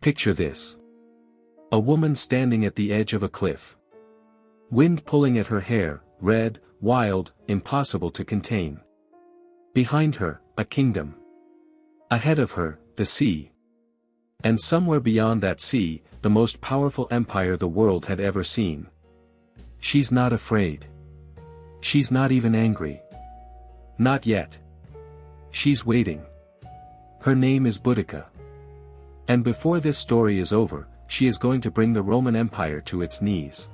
Picture this. A woman standing at the edge of a cliff. Wind pulling at her hair, red, wild, impossible to contain. Behind her, a kingdom. Ahead of her, the sea. And somewhere beyond that sea, the most powerful empire the world had ever seen. She's not afraid. She's not even angry. Not yet. She's waiting. Her name is Boudica. And before this story is over, she is going to bring the Roman Empire to its knees.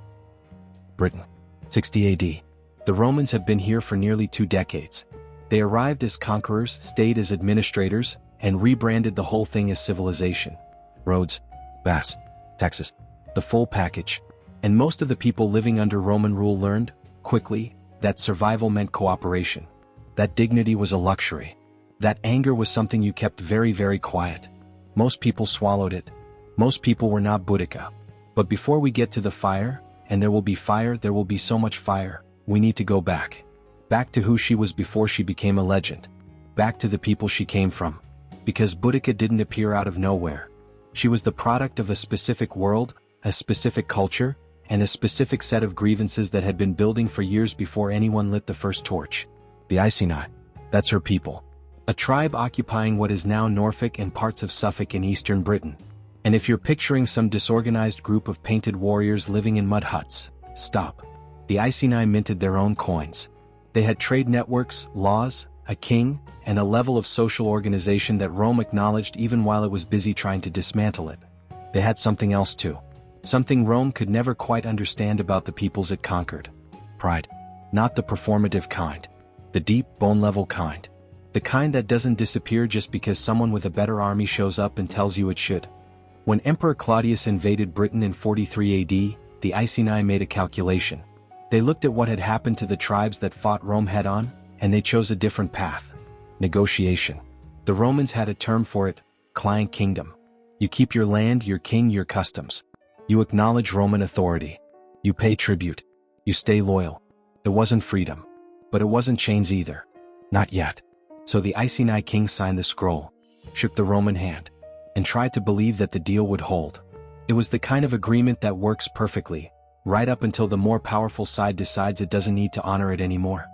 Britain. 60 AD. The Romans have been here for nearly 2 decades. They arrived as conquerors, stayed as administrators, and rebranded the whole thing as civilization. Roads, baths, taxes, the full package. And most of the people living under Roman rule learned, quickly, that survival meant cooperation. That dignity was a luxury. That anger was something you kept very, very quiet. Most people swallowed it. Most people were not Boudica. But before we get to the fire, and there will be fire, there will be so much fire, we need to go back. Back to who she was before she became a legend. Back to the people she came from. Because Boudica didn't appear out of nowhere. She was the product of a specific world, a specific culture, and a specific set of grievances that had been building for years before anyone lit the first torch. The Iceni. That's her people. A tribe occupying what is now Norfolk and parts of Suffolk in eastern Britain. And if you're picturing some disorganized group of painted warriors living in mud huts, stop. The Iceni minted their own coins. They had trade networks, laws, a king, and a level of social organization that Rome acknowledged even while it was busy trying to dismantle it. They had something else too. Something Rome could never quite understand about the peoples it conquered. Pride. Not the performative kind. The deep, bone-level kind. The kind that doesn't disappear just because someone with a better army shows up and tells you it should. When Emperor Claudius invaded Britain in 43 AD, the Iceni made a calculation. They looked at what had happened to the tribes that fought Rome head-on, and they chose a different path. Negotiation. The Romans had a term for it, client kingdom. You keep your land, your king, your customs. You acknowledge Roman authority. You pay tribute. You stay loyal. It wasn't freedom. But it wasn't chains either. Not yet. So the Iceni king signed the scroll, shook the Roman hand, and tried to believe that the deal would hold. It was the kind of agreement that works perfectly, right up until the more powerful side decides it doesn't need to honor it anymore.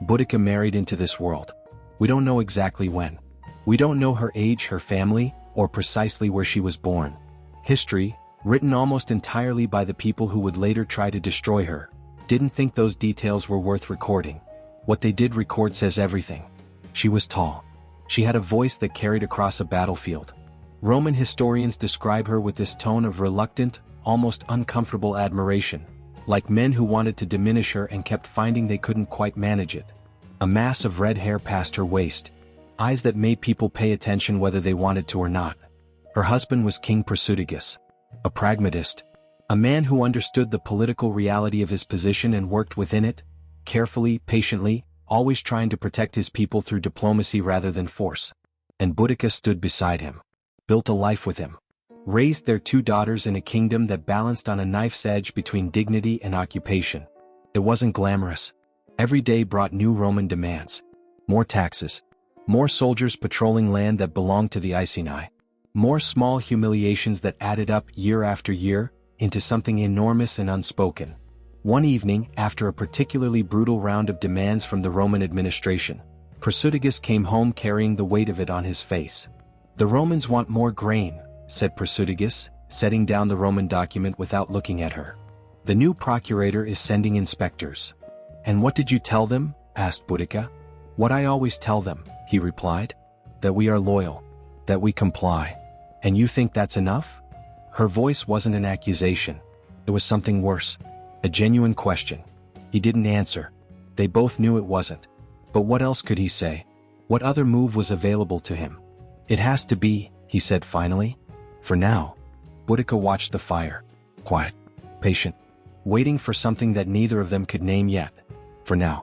Boudica married into this world. We don't know exactly when. We don't know her age, her family, or precisely where she was born. History, written almost entirely by the people who would later try to destroy her, didn't think those details were worth recording. What they did record says everything. She was tall. She had a voice that carried across a battlefield. Roman historians describe her with this tone of reluctant, almost uncomfortable admiration, like men who wanted to diminish her and kept finding they couldn't quite manage it. A mass of red hair past her waist, eyes that made people pay attention whether they wanted to or not. Her husband was King Prasutagus, a pragmatist, a man who understood the political reality of his position and worked within it, carefully, patiently, always trying to protect his people through diplomacy rather than force. And Boudica stood beside him, built a life with him, raised their 2 daughters in a kingdom that balanced on a knife's edge between dignity and occupation. It wasn't glamorous. Every day brought new Roman demands. More taxes. More soldiers patrolling land that belonged to the Iceni. More small humiliations that added up year after year, into something enormous and unspoken. One evening, after a particularly brutal round of demands from the Roman administration, Prasutagus came home carrying the weight of it on his face. "The Romans want more grain," said Prasutagus, setting down the Roman document without looking at her. "The new procurator is sending inspectors." "And what did you tell them?" asked Boudica. "What I always tell them," he replied. "That we are loyal. That we comply. And you think that's enough?" Her voice wasn't an accusation. It was something worse. A genuine question. He didn't answer. They both knew it wasn't. But what else could he say? What other move was available to him? "It has to be," he said finally. "For now." Boudica watched the fire. Quiet. Patient. Waiting for something that neither of them could name yet. "For now.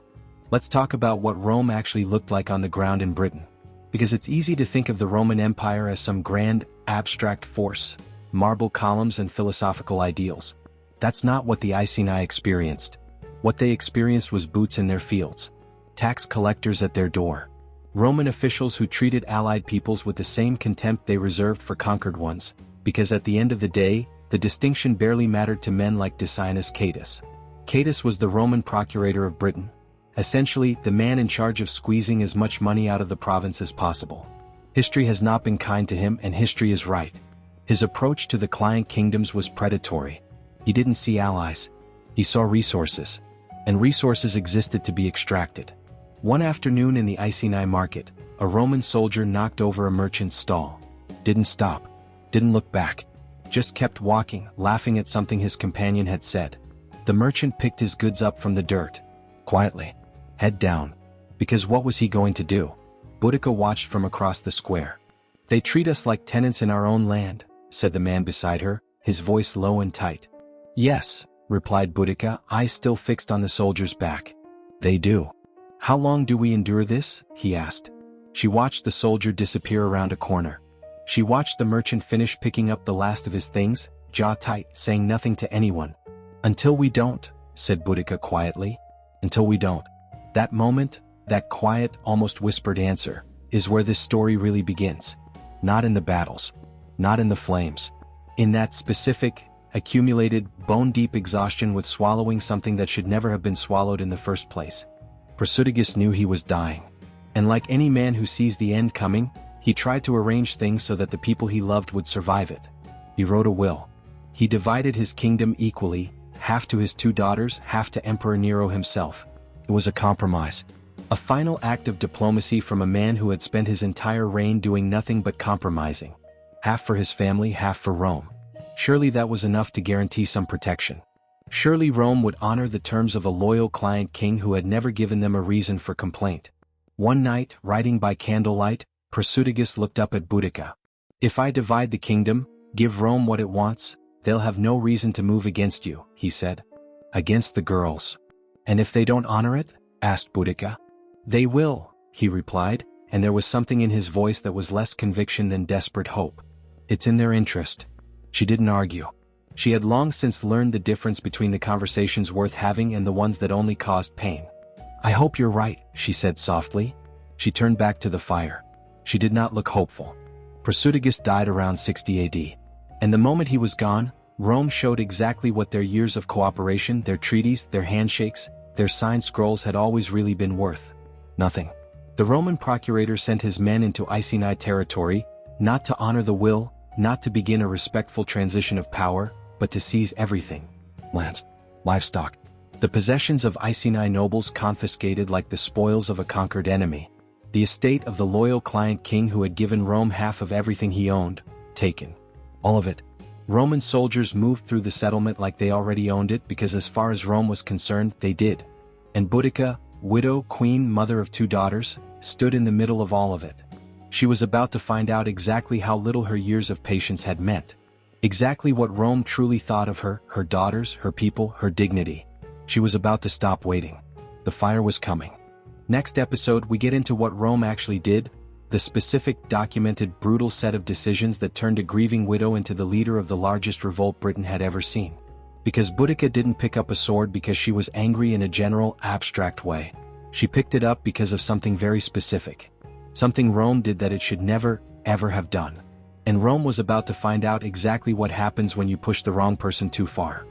Let's talk about what Rome actually looked like on the ground in Britain. Because it's easy to think of the Roman Empire as some grand, abstract force, marble columns and philosophical ideals. That's not what the Iceni experienced. What they experienced was boots in their fields. Tax collectors at their door. Roman officials who treated allied peoples with the same contempt they reserved for conquered ones. because at the end of the day, the distinction barely mattered to men like Decianus Catus. Catus was the Roman procurator of Britain, essentially the man in charge of squeezing as much money out of the province as possible. History has not been kind to him, and history is right. His approach to the client kingdoms was predatory. He didn't see allies. He saw resources. And resources existed to be extracted. One afternoon in the Iceni market, a Roman soldier knocked over a merchant's stall. Didn't stop. Didn't look back. Just kept walking, laughing at something his companion had said. The merchant picked his goods up from the dirt. Quietly. Head down. Because what was he going to do? Boudica watched from across the square. They treat us like tenants in our own land, said the man beside her, his voice low and tight. Yes, replied Boudica, eyes still fixed on the soldier's back. They do. How long do we endure this? He asked. She watched the soldier disappear around a corner. She watched the merchant finish picking up the last of his things, jaw tight, saying nothing to anyone. Until we don't, said Boudica quietly. Until we don't. That moment, that quiet, almost whispered answer, is where this story really begins. Not in the battles. Not in the flames. In that specific, accumulated, bone-deep exhaustion with swallowing something that should never have been swallowed in the first place. Prasutagus knew he was dying. And like any man who sees the end coming, he tried to arrange things so that the people he loved would survive it. He wrote a will. He divided his kingdom equally, half to his 2 daughters, half to Emperor Nero himself. It was a compromise. A final act of diplomacy from a man who had spent his entire reign doing nothing but compromising. Half for his family, half for Rome. Surely that was enough to guarantee some protection. Surely Rome would honor the terms of a loyal client king who had never given them a reason for complaint. One night, riding by candlelight, Prasutagus looked up at Boudica. If I divide the kingdom, give Rome what it wants, they'll have no reason to move against you, he said. Against the girls. And if they don't honor it? Asked Boudica. They will, he replied, and there was something in his voice that was less conviction than desperate hope. It's in their interest. She didn't argue. She had long since learned the difference between the conversations worth having and the ones that only caused pain. I hope you're right, she said softly. She turned back to the fire. She did not look hopeful. Prasutagus died around 60 AD. And the moment he was gone, Rome showed exactly what their years of cooperation, their treaties, their handshakes, their signed scrolls had always really been worth. Nothing. The Roman procurator sent his men into Iceni territory, not to honor the will, not to begin a respectful transition of power, but to seize everything. Lands, livestock. The possessions of Iceni nobles confiscated like the spoils of a conquered enemy. The estate of the loyal client king who had given Rome half of everything he owned, taken. All of it. Roman soldiers moved through the settlement like they already owned it because as far as Rome was concerned, they did. And Boudica, widow, queen, mother of 2 daughters, stood in the middle of all of it. She was about to find out exactly how little her years of patience had meant. Exactly what Rome truly thought of her, her daughters, her people, her dignity. She was about to stop waiting. The fire was coming. Next episode we get into what Rome actually did, the specific, documented, brutal set of decisions that turned a grieving widow into the leader of the largest revolt Britain had ever seen. Because Boudica didn't pick up a sword because she was angry in a general, abstract way. She picked it up because of something very specific. Something Rome did that it should never, ever have done. And Rome was about to find out exactly what happens when you push the wrong person too far.